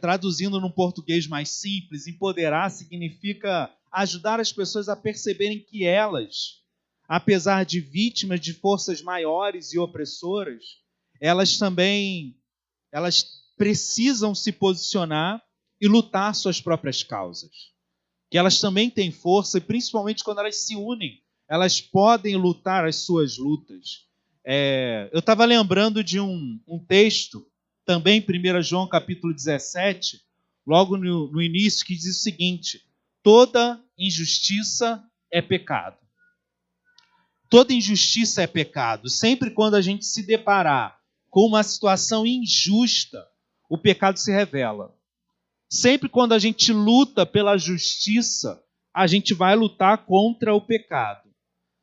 traduzindo num português mais simples, empoderar significa ajudar as pessoas a perceberem que elas, apesar de vítimas de forças maiores e opressoras, elas precisam se posicionar e lutar suas próprias causas. Que elas também têm força e, principalmente, quando elas se unem, elas podem lutar as suas lutas. Eu estava lembrando de um texto, também em 1 João capítulo 17, logo no início, que diz o seguinte: toda injustiça é pecado. Toda injustiça é pecado. Sempre quando a gente se deparar com uma situação injusta, o pecado se revela. Sempre quando a gente luta pela justiça, a gente vai lutar contra o pecado.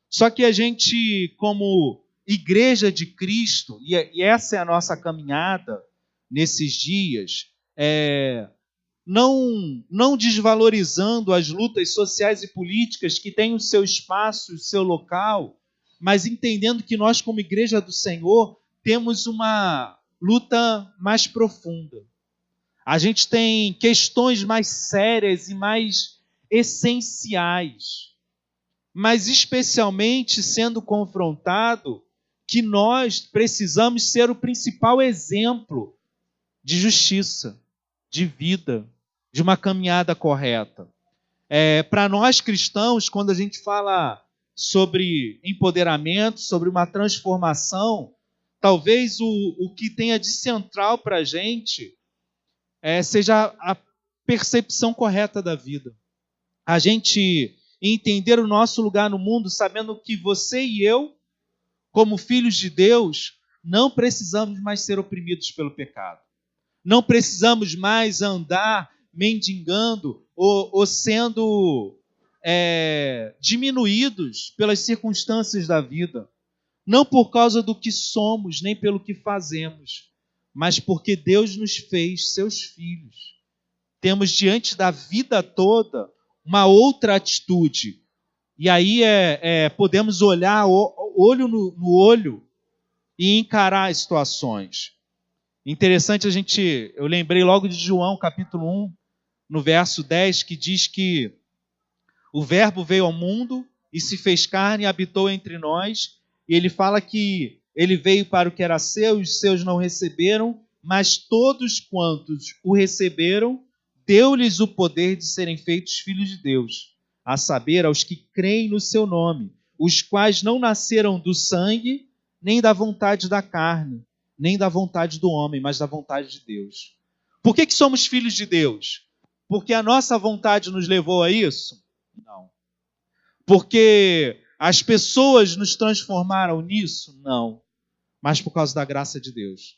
Só que a gente, como Igreja de Cristo, e essa é a nossa caminhada nesses dias, não desvalorizando as lutas sociais e políticas que têm o seu espaço, o seu local, mas entendendo que nós, como Igreja do Senhor, temos uma luta mais profunda. A gente tem questões mais sérias e mais essenciais, mas especialmente sendo confrontado que nós precisamos ser o principal exemplo de justiça, de vida, de uma caminhada correta. Para nós cristãos, quando a gente fala sobre empoderamento, sobre uma transformação, talvez o que tenha de central para a gente seja a percepção correta da vida. A gente entender o nosso lugar no mundo, sabendo que você e eu, como filhos de Deus, não precisamos mais ser oprimidos pelo pecado. Não precisamos mais andar mendigando ou sendo diminuídos pelas circunstâncias da vida. Não por causa do que somos, nem pelo que fazemos, mas porque Deus nos fez seus filhos. Temos diante da vida toda uma outra atitude. E aí podemos olhar olho no olho e encarar as situações. Interessante eu lembrei logo de João, capítulo 1, no verso 10, que diz que o Verbo veio ao mundo e se fez carne e habitou entre nós. E ele fala que ele veio para o que era seu, e os seus não receberam, mas todos quantos o receberam, deu-lhes o poder de serem feitos filhos de Deus, a saber, aos que creem no seu nome, os quais não nasceram do sangue, nem da vontade da carne, nem da vontade do homem, mas da vontade de Deus. Por que somos filhos de Deus? Porque a nossa vontade nos levou a isso? Não. Porque as pessoas nos transformaram nisso? Não. Mas por causa da graça de Deus.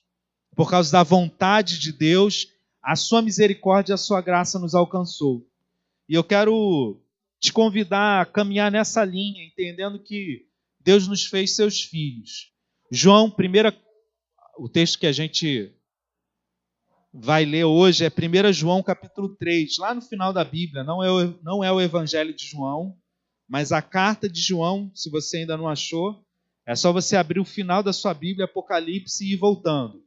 Por causa da vontade de Deus, a sua misericórdia e a sua graça nos alcançou. E eu quero te convidar a caminhar nessa linha, entendendo que Deus nos fez seus filhos. O texto que a gente vai ler hoje é 1 João capítulo 3, lá no final da Bíblia. Não é o Evangelho de João, mas a carta de João. Se você ainda não achou, é só você abrir o final da sua Bíblia, Apocalipse, e ir voltando.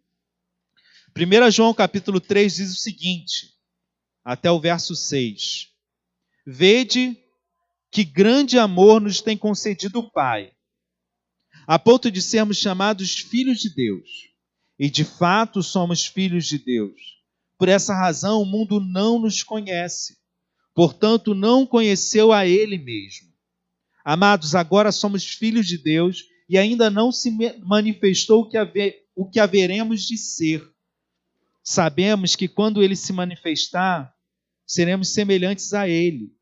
1 João capítulo 3 diz o seguinte, até o verso 6. Vede que grande amor nos tem concedido o Pai, a ponto de sermos chamados filhos de Deus. E de fato somos filhos de Deus. Por essa razão o mundo não nos conhece, portanto não conheceu a Ele mesmo. Amados, agora somos filhos de Deus e ainda não se manifestou o que haveremos de ser. Sabemos que quando Ele se manifestar, seremos semelhantes a Ele,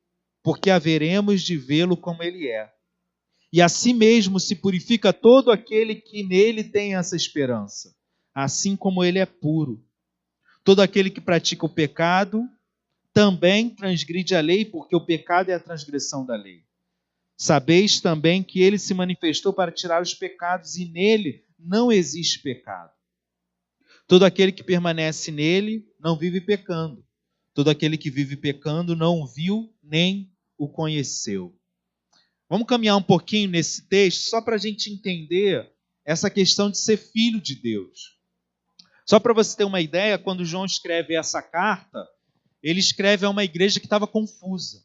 porque haveremos de vê-lo como Ele é. E assim mesmo se purifica todo aquele que nele tem essa esperança, assim como Ele é puro. Todo aquele que pratica o pecado também transgride a lei, porque o pecado é a transgressão da lei. Sabeis também que Ele se manifestou para tirar os pecados, e nele não existe pecado. Todo aquele que permanece nele não vive pecando. Todo aquele que vive pecando não o viu nem o conheceu. Vamos caminhar um pouquinho nesse texto, só para a gente entender essa questão de ser filho de Deus. Só para você ter uma ideia, quando João escreve essa carta, ele escreve a uma igreja que estava confusa.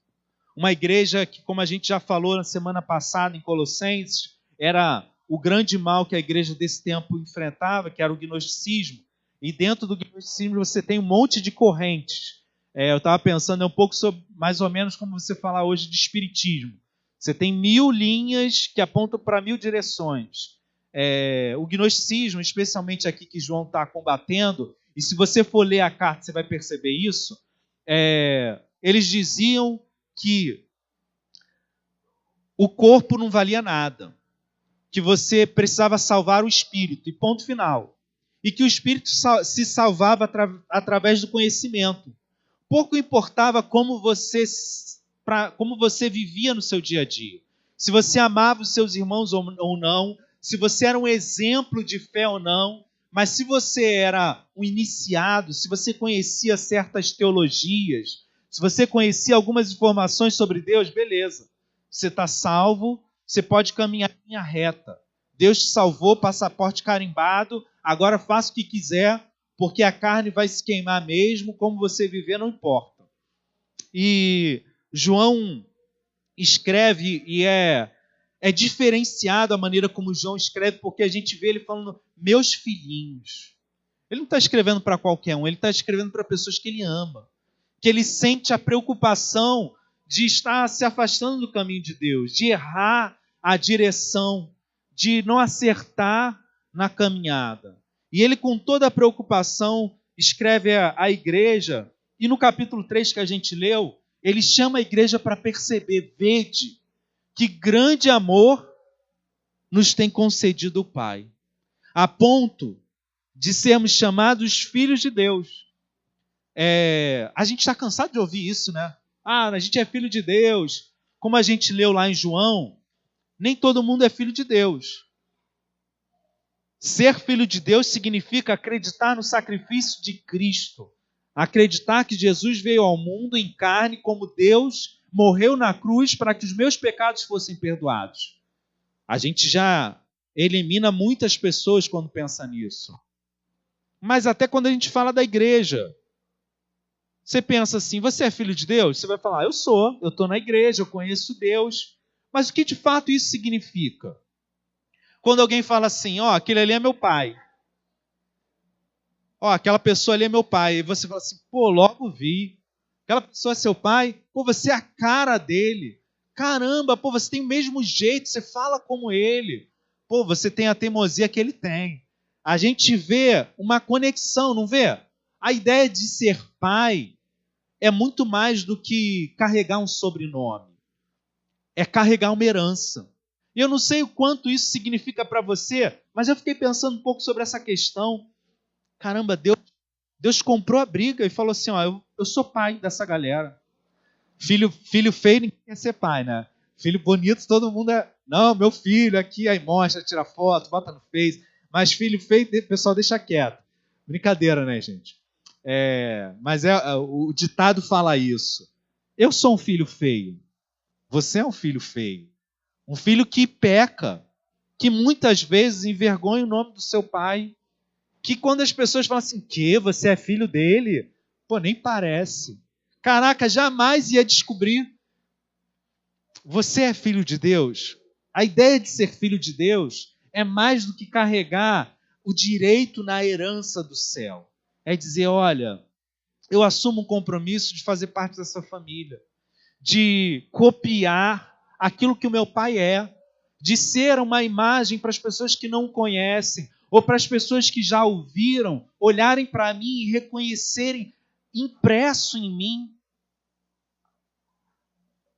Uma igreja que, como a gente já falou na semana passada em Colossenses, era o grande mal que a igreja desse tempo enfrentava, que era o gnosticismo. E dentro do gnosticismo você tem um monte de correntes. Eu estava pensando um pouco sobre, mais ou menos como você falar hoje de espiritismo. Você tem 1000 linhas que apontam para 1000 direções. O gnosticismo, especialmente aqui que João está combatendo, e se você for ler a carta você vai perceber isso, eles diziam que o corpo não valia nada, que você precisava salvar o espírito, e ponto final. E que o espírito se salvava através do conhecimento. Pouco importava como você vivia no seu dia a dia. Se você amava os seus irmãos ou não, se você era um exemplo de fé ou não, mas se você era um iniciado, se você conhecia certas teologias, se você conhecia algumas informações sobre Deus, beleza. Você está salvo, você pode caminhar em linha reta. Deus te salvou, passaporte carimbado, agora faça o que quiser, porque a carne vai se queimar mesmo, como você viver não importa. E João escreve, e é diferenciado a maneira como João escreve, porque a gente vê ele falando, meus filhinhos. Ele não está escrevendo para qualquer um, ele está escrevendo para pessoas que ele ama, que ele sente a preocupação de estar se afastando do caminho de Deus, de errar a direção, de não acertar na caminhada. E ele, com toda a preocupação, escreve à igreja, e no capítulo 3 que a gente leu, ele chama a igreja para perceber, vede, que grande amor nos tem concedido o Pai, a ponto de sermos chamados filhos de Deus. A gente está cansado de ouvir isso, né? A gente é filho de Deus. Como a gente leu lá em João, nem todo mundo é filho de Deus. Ser filho de Deus significa acreditar no sacrifício de Cristo. Acreditar que Jesus veio ao mundo em carne como Deus, morreu na cruz para que os meus pecados fossem perdoados. A gente já elimina muitas pessoas quando pensa nisso. Mas até quando a gente fala da igreja, você pensa assim, você é filho de Deus? Você vai falar, eu estou na igreja, eu conheço Deus. Mas o que de fato isso significa? Quando alguém fala assim, aquele ali é meu pai. Aquela pessoa ali é meu pai. E você fala assim, logo vi. Aquela pessoa é seu pai? Você é a cara dele. Caramba, você tem o mesmo jeito, você fala como ele. Você tem a teimosia que ele tem. A gente vê uma conexão, não vê? A ideia de ser pai é muito mais do que carregar um sobrenome. É carregar uma herança. E eu não sei o quanto isso significa para você, mas eu fiquei pensando um pouco sobre essa questão. Caramba, Deus comprou a briga e falou assim, eu sou pai dessa galera. Filho feio, ninguém quer ser pai, né? Filho bonito, todo mundo é... Não, meu filho aqui, aí mostra, tira foto, bota no Face. Mas filho feio, pessoal, deixa quieto. Brincadeira, né, gente? Mas o ditado fala isso. Eu sou um filho feio. Você é um filho feio. Um filho que peca, que muitas vezes envergonha o nome do seu pai, que quando as pessoas falam assim, que você é filho dele? Nem parece. Caraca, jamais ia descobrir. Você é filho de Deus? A ideia de ser filho de Deus é mais do que carregar o direito na herança do céu. É dizer, olha, eu assumo um compromisso de fazer parte dessa família, de copiar aquilo que o meu pai é, de ser uma imagem para as pessoas que não o conhecem, ou para as pessoas que já o viram, olharem para mim e reconhecerem impresso em mim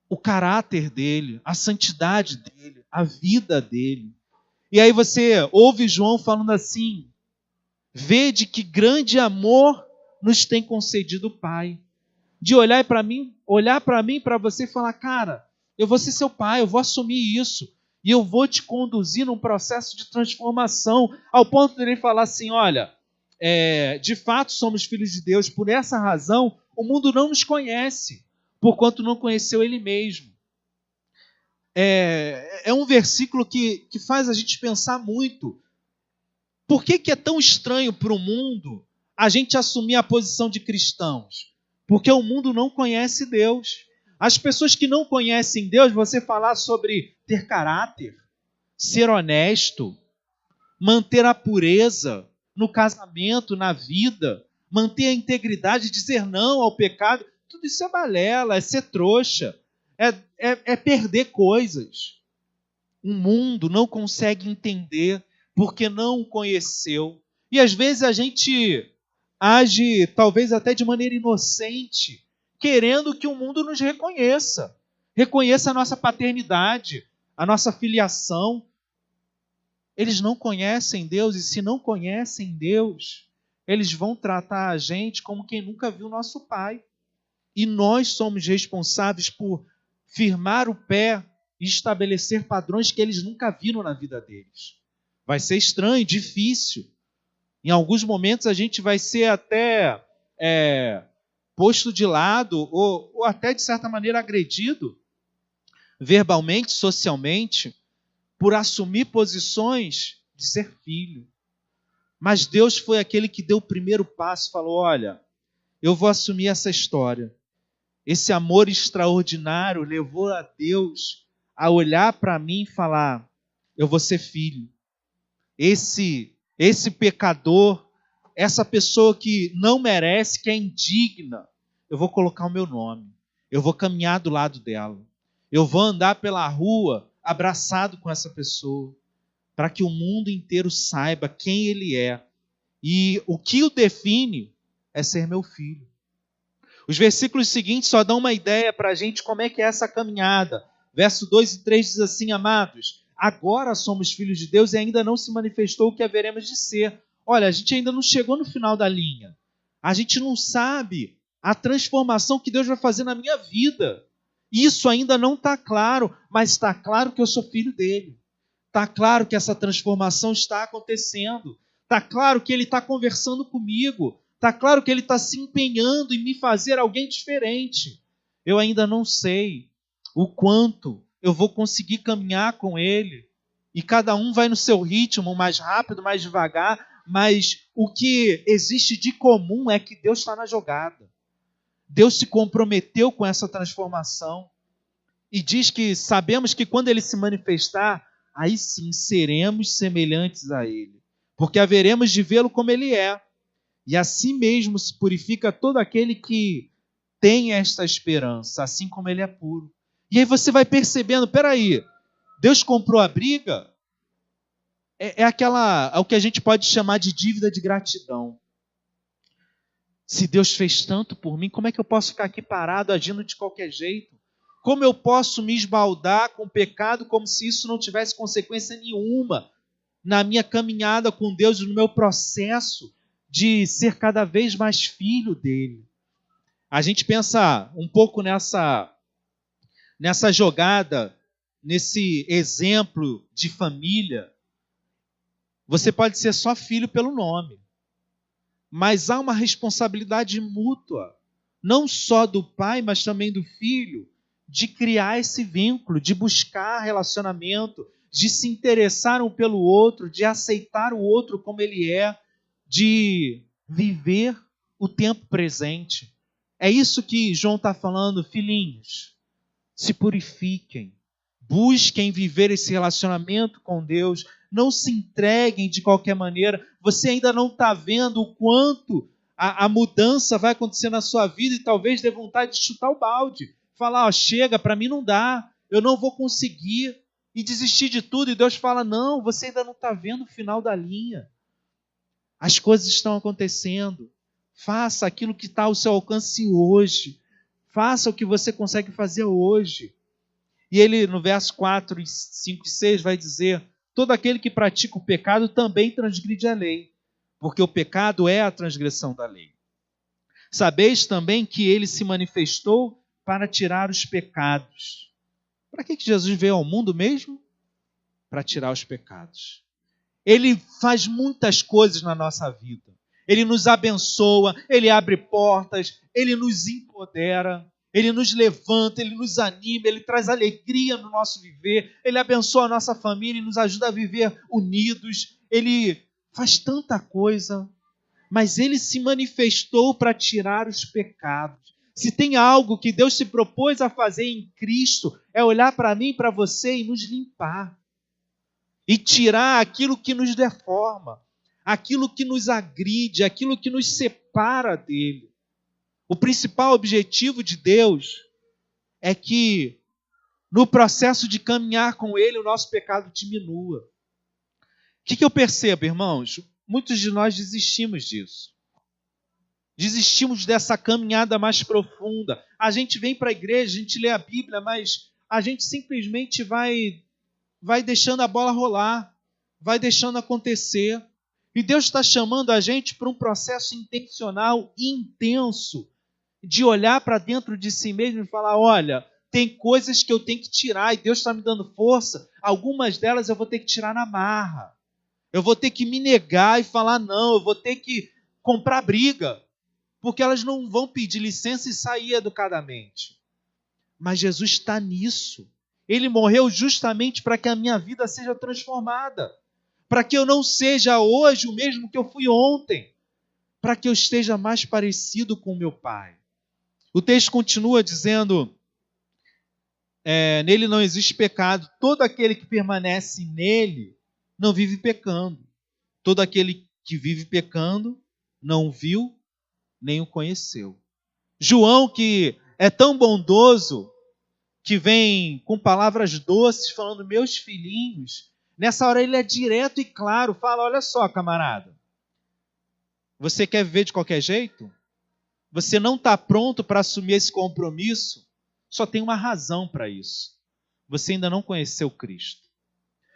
o caráter dele, a santidade dele, a vida dele. E aí você ouve João falando assim, vede que grande amor nos tem concedido o Pai. De olhar para mim, para você e falar, cara, eu vou ser seu pai, eu vou assumir isso. E eu vou te conduzir num processo de transformação, ao ponto de ele falar assim, olha, de fato somos filhos de Deus, por essa razão o mundo não nos conhece, porquanto não conheceu ele mesmo. É um versículo que faz a gente pensar muito. Por que é tão estranho para o mundo a gente assumir a posição de cristãos? Porque o mundo não conhece Deus. As pessoas que não conhecem Deus, você falar sobre ter caráter, ser honesto, manter a pureza no casamento, na vida, manter a integridade, dizer não ao pecado, tudo isso é balela, é ser trouxa, é perder coisas. O mundo não consegue entender porque não o conheceu. E às vezes a gente age talvez até de maneira inocente, querendo que o mundo nos reconheça. Reconheça a nossa paternidade, a nossa filiação. Eles não conhecem Deus, e se não conhecem Deus, eles vão tratar a gente como quem nunca viu nosso Pai. E nós somos responsáveis por firmar o pé e estabelecer padrões que eles nunca viram na vida deles. Vai ser estranho, difícil. Em alguns momentos a gente vai ser até posto de lado ou até, de certa maneira, agredido verbalmente, socialmente, por assumir posições de ser filho. Mas Deus foi aquele que deu o primeiro passo e falou: olha, eu vou assumir essa história. Esse amor extraordinário levou a Deus a olhar para mim e falar: eu vou ser filho. Esse pecador, essa pessoa que não merece, que é indigna, eu vou colocar o meu nome. Eu vou caminhar do lado dela. Eu vou andar pela rua abraçado com essa pessoa, para que o mundo inteiro saiba quem ele é. E o que o define é ser meu filho. Os versículos seguintes só dão uma ideia para a gente como é que é essa caminhada. Verso 2 e 3 diz assim: amados, agora somos filhos de Deus e ainda não se manifestou o que haveremos de ser. Olha, a gente ainda não chegou no final da linha. A gente não sabe a transformação que Deus vai fazer na minha vida. Isso ainda não está claro, mas está claro que eu sou filho dele. Está claro que essa transformação está acontecendo. Está claro que ele está conversando comigo. Está claro que ele está se empenhando em me fazer alguém diferente. Eu ainda não sei o quanto eu vou conseguir caminhar com ele. E cada um vai no seu ritmo, mais rápido, mais devagar. Mas o que existe de comum é que Deus está na jogada. Deus se comprometeu com essa transformação. E diz que sabemos que quando ele se manifestar, aí sim seremos semelhantes a ele. Porque haveremos de vê-lo como ele é. E assim mesmo se purifica todo aquele que tem esta esperança, assim como ele é puro. E aí você vai percebendo, peraí, Deus comprou a briga? É o que a gente pode chamar de dívida de gratidão. Se Deus fez tanto por mim, como é que eu posso ficar aqui parado, agindo de qualquer jeito? Como eu posso me esbaldar com o pecado como se isso não tivesse consequência nenhuma na minha caminhada com Deus, no meu processo de ser cada vez mais filho dele? A gente pensa um pouco nessa jogada, nesse exemplo de família. Você pode ser só filho pelo nome, mas há uma responsabilidade mútua, não só do pai, mas também do filho, de criar esse vínculo, de buscar relacionamento, de se interessar um pelo outro, de aceitar o outro como ele é, de viver o tempo presente. É isso que João está falando, filhinhos. Se purifiquem, busquem viver esse relacionamento com Deus, não se entreguem de qualquer maneira. Você ainda não está vendo o quanto a mudança vai acontecer na sua vida e talvez dê vontade de chutar o balde. Falar, chega, para mim não dá, eu não vou conseguir, e desistir de tudo. E Deus fala, não, você ainda não está vendo o final da linha. As coisas estão acontecendo. Faça aquilo que está ao seu alcance hoje. Faça o que você consegue fazer hoje. E ele, no verso 4, 5 e 6, vai dizer: todo aquele que pratica o pecado também transgride a lei, porque o pecado é a transgressão da lei. Sabeis também que ele se manifestou para tirar os pecados. Para que Jesus veio ao mundo mesmo? Para tirar os pecados. Ele faz muitas coisas na nossa vida. Ele nos abençoa, ele abre portas, ele nos empodera, ele nos levanta, ele nos anima, ele traz alegria no nosso viver, ele abençoa a nossa família e nos ajuda a viver unidos, ele faz tanta coisa, mas ele se manifestou para tirar os pecados. Se tem algo que Deus se propôs a fazer em Cristo, é olhar para mim e para você e nos limpar. E tirar aquilo que nos deforma, aquilo que nos agride, aquilo que nos separa dele. O principal objetivo de Deus é que, no processo de caminhar com ele, o nosso pecado diminua. O que eu percebo, irmãos? Muitos de nós desistimos disso. Desistimos dessa caminhada mais profunda. A gente vem para a igreja, a gente lê a Bíblia, mas a gente simplesmente vai deixando a bola rolar, vai deixando acontecer. E Deus está chamando a gente para um processo intencional e intenso de olhar para dentro de si mesmo e falar, olha, tem coisas que eu tenho que tirar e Deus está me dando força. Algumas delas eu vou ter que tirar na marra. Eu vou ter que me negar e falar não, eu vou ter que comprar briga, porque elas não vão pedir licença e sair educadamente. Mas Jesus está nisso. Ele morreu justamente para que a minha vida seja transformada, para que eu não seja hoje o mesmo que eu fui ontem, para que eu esteja mais parecido com o meu Pai. O texto continua dizendo, nele não existe pecado, todo aquele que permanece nele não vive pecando. Todo aquele que vive pecando não o viu nem o conheceu. João, que é tão bondoso, que vem com palavras doces, falando, meus filhinhos, nessa hora ele é direto e claro, fala, olha só, camarada, você quer viver de qualquer jeito? Você não está pronto para assumir esse compromisso? Só tem uma razão para isso. Você ainda não conheceu Cristo.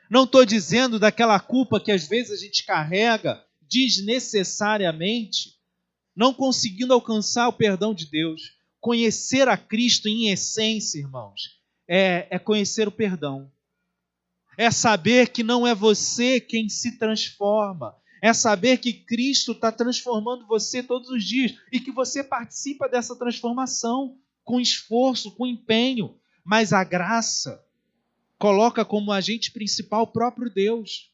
Não estou dizendo daquela culpa que às vezes a gente carrega desnecessariamente, não conseguindo alcançar o perdão de Deus. Conhecer a Cristo em essência, irmãos, é conhecer o perdão. É saber que não é você quem se transforma. É saber que Cristo está transformando você todos os dias e que você participa dessa transformação com esforço, com empenho. Mas a graça coloca como agente principal o próprio Deus.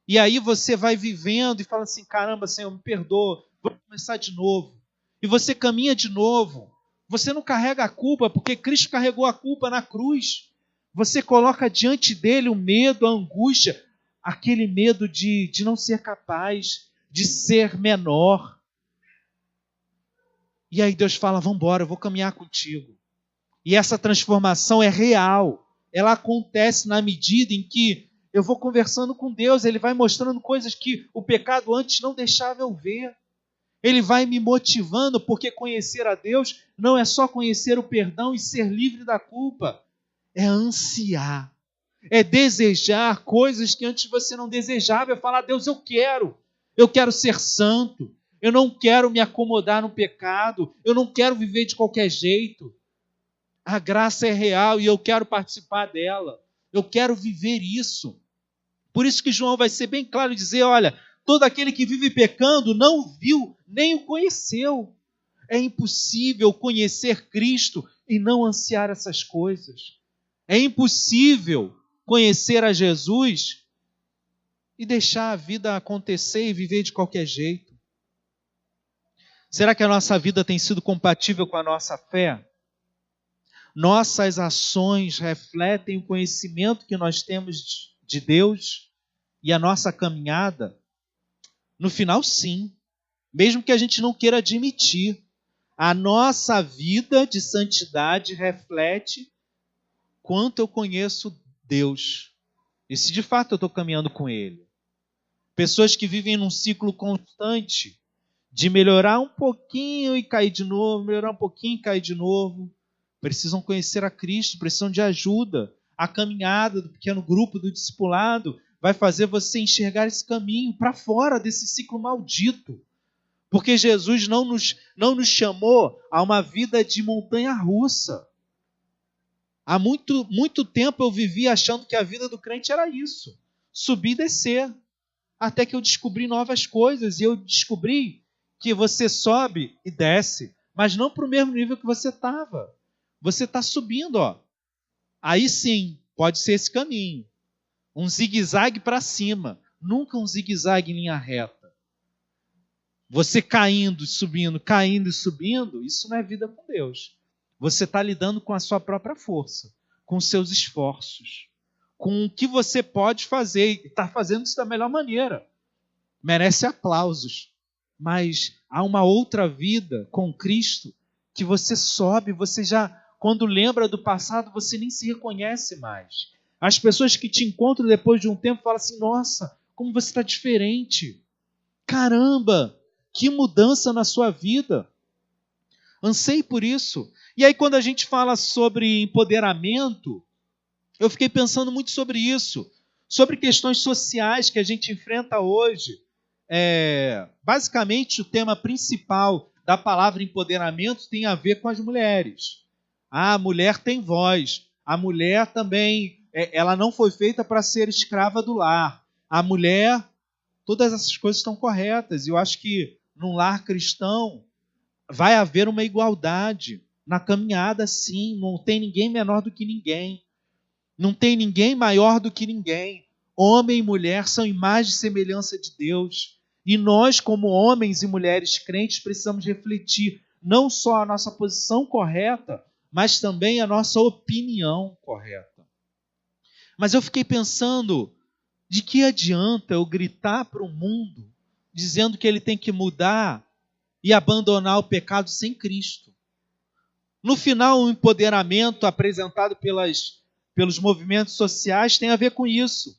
E aí você vai vivendo e fala assim, caramba, Senhor, me perdoa, vou começar de novo. E você caminha de novo. Você não carrega a culpa, porque Cristo carregou a culpa na cruz. Você coloca diante dele o medo, a angústia, aquele medo de não ser capaz, de ser menor. E aí Deus fala, vamos embora, eu vou caminhar contigo. E essa transformação é real. Ela acontece na medida em que eu vou conversando com Deus, Ele vai mostrando coisas que o pecado antes não deixava eu ver. Ele vai me motivando, porque conhecer a Deus não é só conhecer o perdão e ser livre da culpa. É ansiar, é desejar coisas que antes você não desejava. É falar, Deus, eu quero ser santo, eu não quero me acomodar no pecado, eu não quero viver de qualquer jeito. A graça é real e eu quero participar dela. Eu quero viver isso. Por isso que João vai ser bem claro e dizer, olha, todo aquele que vive pecando não o viu, nem o conheceu. É impossível conhecer Cristo e não ansiar essas coisas. É impossível conhecer a Jesus e deixar a vida acontecer e viver de qualquer jeito. Será que a nossa vida tem sido compatível com a nossa fé? Nossas ações refletem o conhecimento que nós temos de Deus e a nossa caminhada? No final, sim. Mesmo que a gente não queira admitir, a nossa vida de santidade reflete quanto eu conheço Deus. E se de fato eu estou caminhando com Ele. Pessoas que vivem num ciclo constante de melhorar um pouquinho e cair de novo, melhorar um pouquinho e cair de novo, precisam conhecer a Cristo, precisam de ajuda. A caminhada do pequeno grupo, do discipulado, vai fazer você enxergar esse caminho para fora desse ciclo maldito. Porque Jesus não nos chamou a uma vida de montanha-russa. Há muito tempo eu vivi achando que a vida do crente era isso. Subir e descer. Até que eu descobri novas coisas. E eu descobri que você sobe e desce, mas não para o mesmo nível que você estava. Você está subindo, ó. Aí sim, pode ser esse caminho. Um zigue-zague para cima. nunca um zigue-zague em linha reta. Você caindo e subindo, isso não é vida com Deus. Você está lidando com a sua própria força, com os seus esforços, com o que você pode fazer, e está fazendo isso da melhor maneira. Merece aplausos. Mas há uma outra vida com Cristo que você sobe, você já, quando lembra do passado, você nem se reconhece mais. As pessoas que te encontram depois de um tempo falam assim, nossa, como você está diferente. Caramba, que mudança na sua vida. Ansei por isso. E aí quando a gente fala sobre empoderamento, eu fiquei pensando muito sobre isso, sobre questões sociais que a gente enfrenta hoje. Basicamente, o tema principal da palavra empoderamento tem a ver com as mulheres. A mulher tem voz. A mulher também, ela não foi feita para ser escrava do lar. A mulher, todas essas coisas estão corretas. E eu acho que num lar cristão vai haver uma igualdade. Na caminhada, sim, não tem ninguém menor do que ninguém. Não tem ninguém maior do que ninguém. Homem e mulher são imagem e semelhança de Deus. E nós, como homens e mulheres crentes, precisamos refletir não só a nossa posição correta, mas também a nossa opinião correta. Mas eu fiquei pensando, de que adianta eu gritar para o mundo, dizendo que ele tem que mudar e abandonar o pecado sem Cristo? No final, o empoderamento apresentado pelos movimentos sociais tem a ver com isso.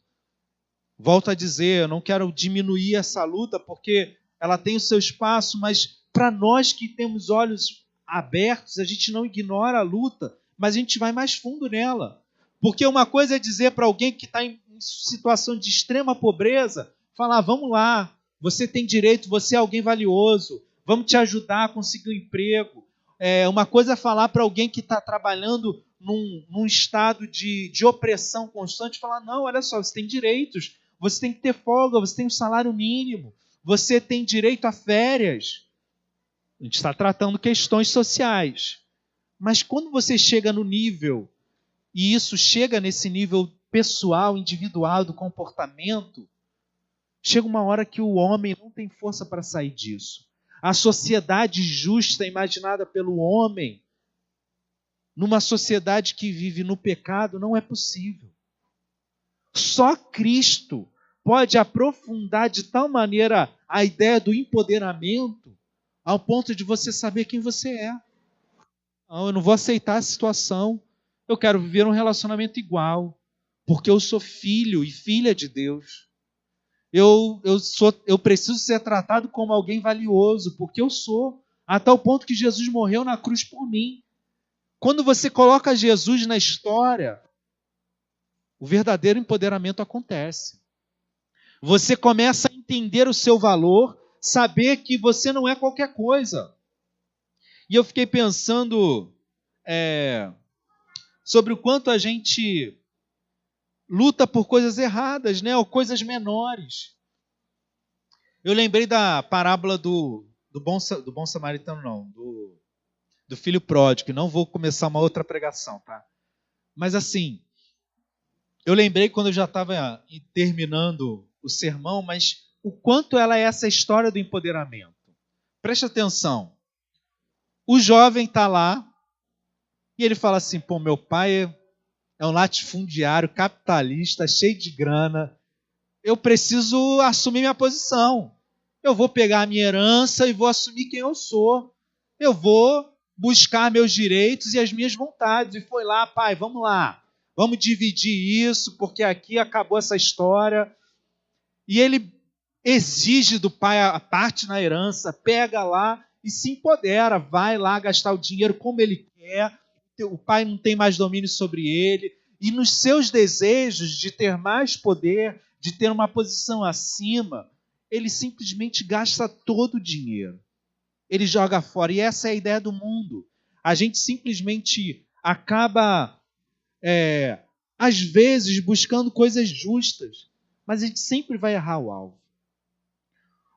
Volto a dizer, eu não quero diminuir essa luta, porque ela tem o seu espaço, mas para nós que temos olhos abertos, a gente não ignora a luta, mas a gente vai mais fundo nela. Porque uma coisa é dizer para alguém que está em situação de extrema pobreza, falar, vamos lá, você tem direito, você é alguém valioso, vamos te ajudar a conseguir um emprego. Uma coisa é falar para alguém que está trabalhando num estado de opressão constante, falar, não, olha só, você tem direitos, você tem que ter folga, você tem um salário mínimo, você tem direito a férias. A gente está tratando questões sociais. Mas quando você chega no nível, e isso chega nesse nível pessoal, individual do comportamento, chega uma hora que o homem não tem força para sair disso. A sociedade justa imaginada pelo homem, numa sociedade que vive no pecado, não é possível. Só Cristo pode aprofundar de tal maneira a ideia do empoderamento ao ponto de você saber quem você é. Não, eu não vou aceitar a situação. Eu quero viver um relacionamento igual, porque eu sou filho e filha de Deus. Eu preciso ser tratado como alguém valioso, porque eu sou, a tal ponto que Jesus morreu na cruz por mim. Quando você coloca Jesus na história, o verdadeiro empoderamento acontece. Você começa a entender o seu valor, saber que você não é qualquer coisa. E eu fiquei pensando sobre o quanto a gente luta por coisas erradas, né? Ou coisas menores. Eu lembrei da parábola do bom samaritano, não, do filho pródigo. Não vou começar uma outra pregação, tá? Mas assim, eu lembrei quando eu já estava terminando o sermão, mas o quanto ela é essa história do empoderamento. Preste atenção. O jovem está lá e ele fala assim, pô, meu pai é um latifundiário, capitalista, cheio de grana. Eu preciso assumir minha posição. Eu vou pegar a minha herança e vou assumir quem eu sou. Eu vou buscar meus direitos e as minhas vontades. E foi lá, pai, vamos lá. Vamos dividir isso, porque aqui acabou essa história. E ele exige do pai a parte na herança, pega lá e se empodera. Vai lá gastar o dinheiro como ele quer. O pai não tem mais domínio sobre ele. E nos seus desejos de ter mais poder, de ter uma posição acima, ele simplesmente gasta todo o dinheiro. Ele joga fora. E essa é a ideia do mundo. A gente simplesmente acaba, às vezes, buscando coisas justas, mas a gente sempre vai errar o alvo.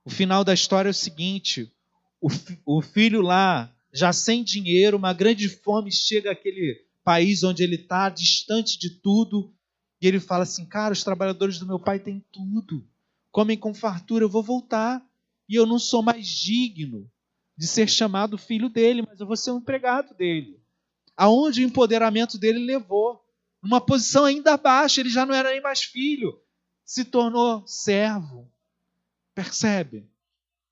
O final da história é o seguinte, o filho lá, já sem dinheiro, uma grande fome, chega àquele país onde ele está, distante de tudo, e ele fala assim, cara, os trabalhadores do meu pai têm tudo. comem com fartura, eu vou voltar. E eu não sou mais digno de ser chamado filho dele, mas eu vou ser um empregado dele. Aonde o empoderamento dele levou? Numa posição ainda abaixo, ele já não era nem mais filho, se tornou servo. Percebe?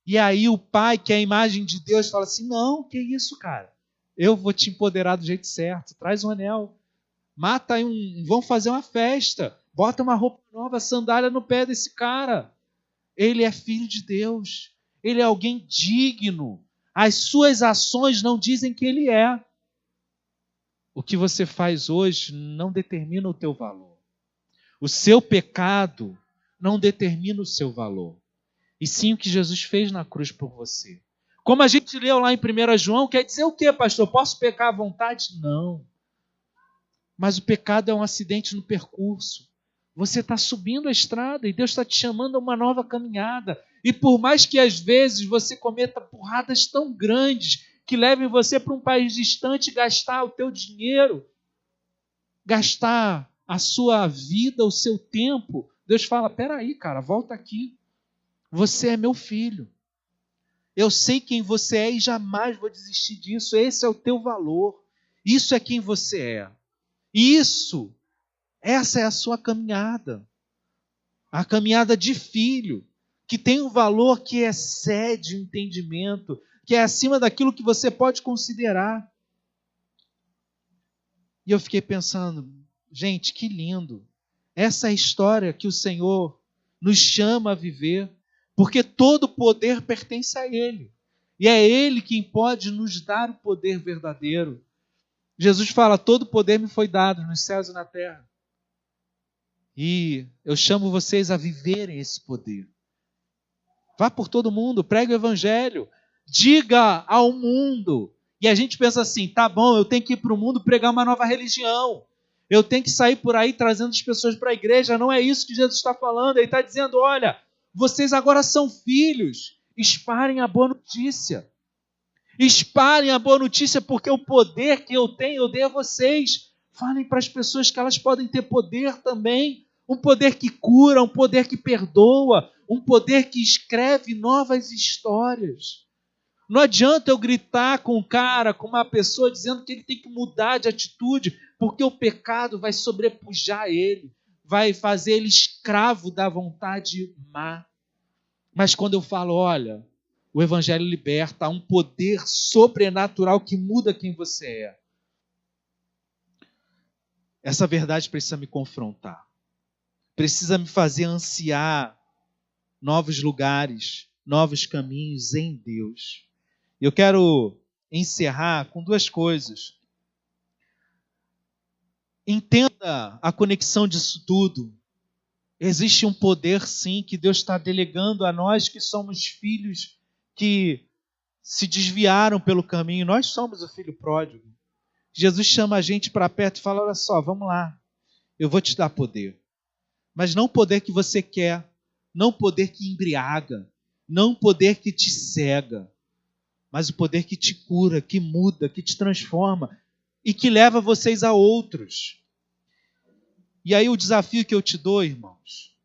E aí o pai, que é a imagem de Deus, fala assim, não, que isso, cara? Eu vou te empoderar do jeito certo, traz um anel, mata aí vão fazer uma festa, bota uma roupa nova, sandália no pé desse cara. Ele é filho de Deus, ele é alguém digno. As suas ações não dizem que ele é. O que você faz hoje não determina o teu valor. O seu pecado não determina o seu valor. E sim o que Jesus fez na cruz por você. Como a gente leu lá em 1 João, quer dizer o quê, pastor? Posso pecar à vontade? Não. Mas o pecado é um acidente no percurso. Você está subindo a estrada e Deus está te chamando a uma nova caminhada. E por mais que às vezes você cometa burradas tão grandes que levem você para um país distante gastar o teu dinheiro, gastar a sua vida, o seu tempo, Deus fala, peraí, cara, volta aqui. Você é meu filho. Eu sei quem você é e jamais vou desistir disso. Esse é o teu valor. Isso é quem você é. Essa é a sua caminhada. A caminhada de filho, que tem um valor que excede o entendimento, que é acima daquilo que você pode considerar. E eu fiquei pensando, gente, que lindo. Essa é a história que o Senhor nos chama a viver, porque todo poder pertence a Ele. E é Ele quem pode nos dar o poder verdadeiro. Jesus fala, todo poder me foi dado nos céus e na terra. E eu chamo vocês a viverem esse poder. Vá por todo mundo, pregue o evangelho, diga ao mundo. E a gente pensa assim, tá bom, eu tenho que ir para o mundo pregar uma nova religião. Eu tenho que sair por aí trazendo as pessoas para a igreja. Não é isso que Jesus está falando. Ele está dizendo, olha, vocês agora são filhos, espalhem a boa notícia. Espalhem a boa notícia, porque o poder que eu tenho, eu dei a vocês. Falem para as pessoas que elas podem ter poder também. Um poder que cura, um poder que perdoa, um poder que escreve novas histórias. Não adianta eu gritar com um cara, com uma pessoa, dizendo que ele tem que mudar de atitude, porque o pecado vai sobrepujar ele, vai fazer ele escravo da vontade má. Mas quando eu falo, olha, o Evangelho liberta, há um poder sobrenatural que muda quem você é. Essa verdade precisa me confrontar. Precisa me fazer ansiar novos lugares, novos caminhos em Deus. Eu quero encerrar com duas coisas. Entenda a conexão disso tudo. Existe um poder, sim, que Deus está delegando a nós que somos filhos que se desviaram pelo caminho. Nós somos o filho pródigo. Jesus chama a gente para perto e fala, olha só, vamos lá, eu vou te dar poder. Mas não poder que você quer, não poder que embriaga, não poder que te cega, mas o poder que te cura, que muda, que te transforma e que leva vocês a outros. E aí o desafio que eu te dou, irmãos,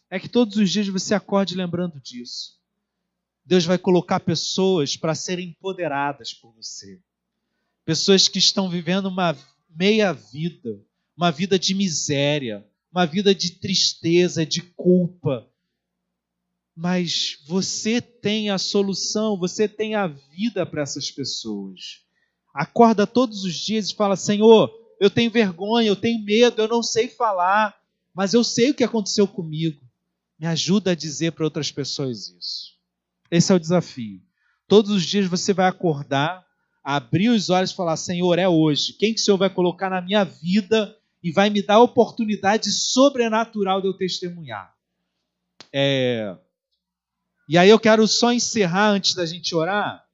é que todos os dias você acorde lembrando disso. Deus vai colocar pessoas para serem empoderadas por você. Pessoas que estão vivendo uma meia vida, uma vida de miséria, uma vida de tristeza, de culpa. Mas você tem a solução, você tem a vida para essas pessoas. Acorda todos os dias e fala, Senhor, eu tenho vergonha, eu tenho medo, eu não sei falar, mas eu sei o que aconteceu comigo. Me ajuda a dizer para outras pessoas isso. Esse é o desafio. Todos os dias você vai acordar, abrir os olhos e falar, Senhor, é hoje. Quem que o Senhor vai colocar na minha vida e vai me dar a oportunidade sobrenatural de eu testemunhar? E aí eu quero só encerrar, antes da gente orar,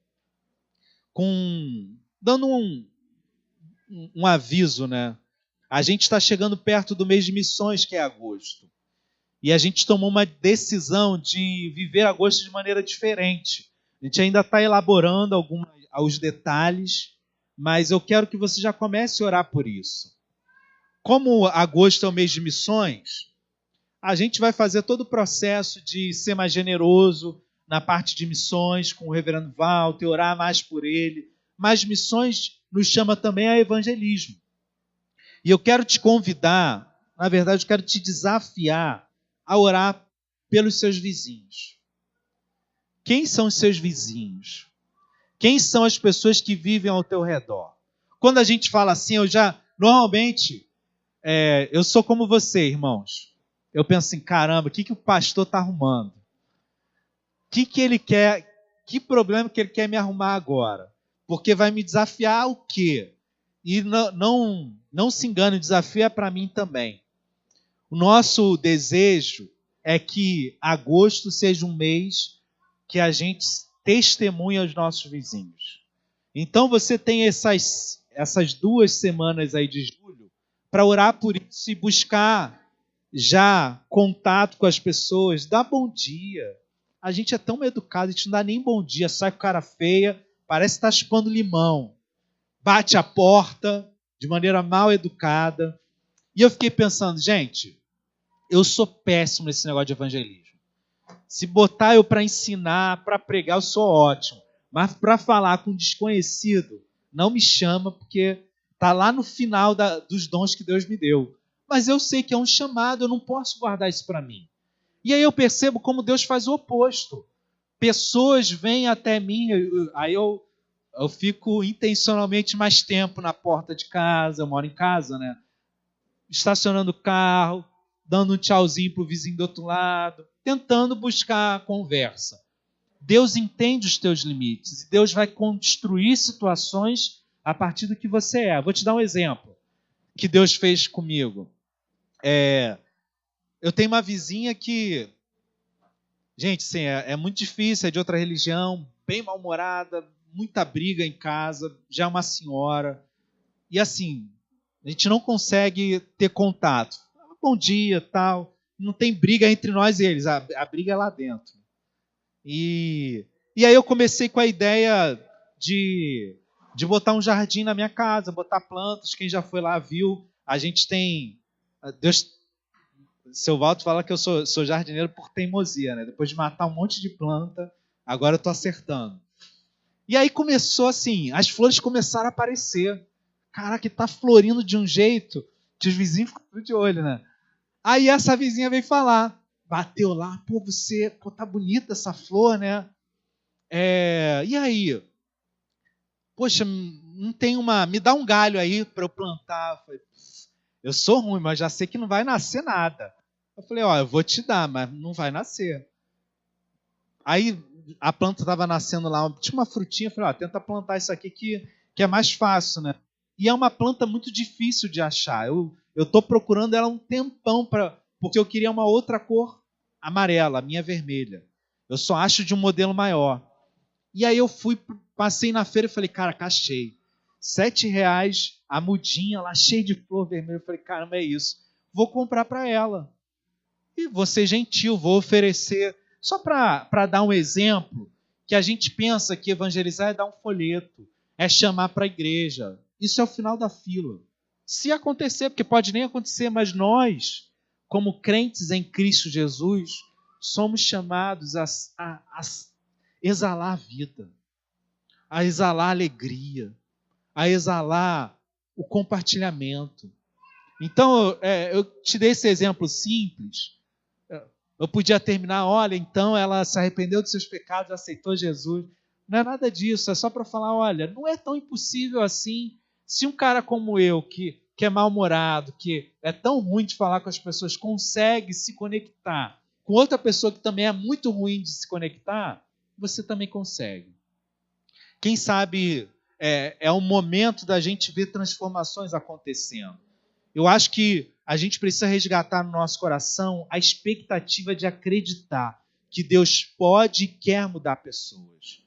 dando um aviso, né? A gente está chegando perto do mês de missões, que é agosto. E a gente tomou uma decisão de viver agosto de maneira diferente. A gente ainda está elaborando os detalhes, mas eu quero que você já comece a orar por isso. Como agosto é o mês de missões, A gente vai fazer todo o processo de ser mais generoso na parte de missões com o reverendo Walter, orar mais por ele. Mas missões nos chama também a evangelismo. E eu quero te convidar, na verdade, eu quero te desafiar a orar pelos seus vizinhos. Quem são os seus vizinhos? Quem são as pessoas que vivem ao teu redor? Quando a gente fala assim, normalmente, eu sou como você, irmãos. Eu penso assim, caramba, o que o pastor está arrumando? O que ele quer? Que problema que ele quer me arrumar agora? Porque vai me desafiar o quê? E não se engane, o desafio é para mim também. O nosso desejo é que agosto seja um mês que a gente testemunha aos nossos vizinhos. Então você tem essas 2 semanas aí de julho para orar por isso e buscar já contato com as pessoas, dar bom dia. A gente é tão educado, a gente não dá nem bom dia, sai com cara feia, parece que está chupando limão. Bate a porta de maneira mal educada. E eu fiquei pensando, gente, eu sou péssimo nesse negócio de evangelismo. Se botar eu para ensinar, para pregar, eu sou ótimo. Mas para falar com desconhecido, não me chama, porque está lá no final dos dons que Deus me deu. Mas eu sei que é um chamado, eu não posso guardar isso para mim. E aí eu percebo como Deus faz o oposto. Pessoas vêm até mim, aí eu fico intencionalmente mais tempo na porta de casa, eu moro em casa, né? Estacionando o carro, dando um tchauzinho para o vizinho do outro lado, tentando buscar a conversa. Deus entende os teus limites e Deus vai construir situações a partir do que você é. Vou te dar um exemplo que Deus fez comigo. Eu tenho uma vizinha que, gente, sim, é muito difícil, é de outra religião, bem mal-humorada, muita briga em casa, já é uma senhora. E assim, a gente não consegue ter contato. Bom dia, tal. Não tem briga entre nós e eles, a briga é lá dentro. E aí eu comecei com a ideia de botar um jardim na minha casa, botar plantas. Quem já foi lá viu. A gente tem... Seu Walter fala que eu sou jardineiro por teimosia, né? Depois de matar um monte de planta, agora eu estou acertando. E aí começou assim, as flores começaram a aparecer. Caraca, está florindo de um jeito que os vizinhos ficam tudo de olho, né? Aí essa vizinha veio falar, bateu lá, tá bonita essa flor, né? E aí? Poxa, não tem me dá um galho aí para eu plantar. Eu falei, eu sou ruim, mas já sei que não vai nascer nada. Eu falei, eu vou te dar, mas não vai nascer. Aí a planta estava nascendo lá, tinha uma frutinha, eu falei, tenta plantar isso aqui que é mais fácil, né? E é uma planta muito difícil de achar. Eu estou procurando ela um tempão, porque eu queria uma outra cor amarela, a minha vermelha. Eu só acho de um modelo maior. E aí eu passei na feira e falei, cara, achei. R$7 a mudinha lá, cheia de flor vermelha. Eu falei, caramba, é isso. Vou comprar para ela. E vou ser gentil, vou oferecer. Só para dar um exemplo, que a gente pensa que evangelizar é dar um folheto, é chamar para a igreja. Isso é o final da fila. Se acontecer, porque pode nem acontecer, mas nós, como crentes em Cristo Jesus, somos chamados a exalar a vida, a exalar a alegria, a exalar o compartilhamento. Então, eu te dei esse exemplo simples. Eu podia terminar, olha, então ela se arrependeu dos seus pecados, aceitou Jesus. Não é nada disso, é só para falar, olha, não é tão impossível assim. Se um cara como eu, que é mal-humorado, que é tão ruim de falar com as pessoas, consegue se conectar com outra pessoa que também é muito ruim de se conectar, você também consegue. Quem sabe é um momento da gente ver transformações acontecendo. Eu acho que a gente precisa resgatar no nosso coração a expectativa de acreditar que Deus pode e quer mudar pessoas.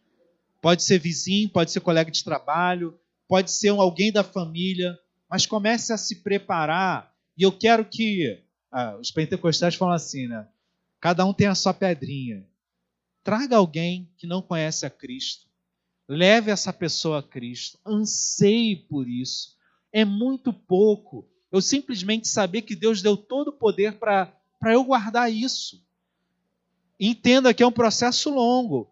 Pode ser vizinho, pode ser colega de trabalho, pode ser alguém da família, mas comece a se preparar. E eu quero que... os pentecostais falam assim, né? Cada um tem a sua pedrinha. Traga alguém que não conhece a Cristo. Leve essa pessoa a Cristo. Anseie por isso. É muito pouco eu simplesmente saber que Deus deu todo o poder para para eu guardar isso. Entenda que é um processo longo.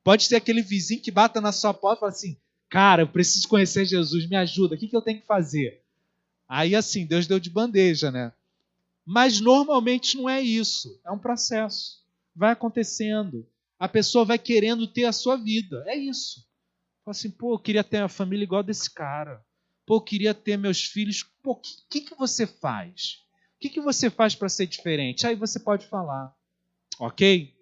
Pode ser aquele vizinho que bata na sua porta e fala assim, cara, eu preciso conhecer Jesus, me ajuda, o que eu tenho que fazer? Aí assim, Deus deu de bandeja, né? Mas normalmente não é isso, é um processo. Vai acontecendo. A pessoa vai querendo ter a sua vida, é isso. Fala assim, pô, eu queria ter uma família igual desse cara. Pô, eu queria ter meus filhos. Pô, o que você faz? O que você faz para ser diferente? Aí você pode falar, ok?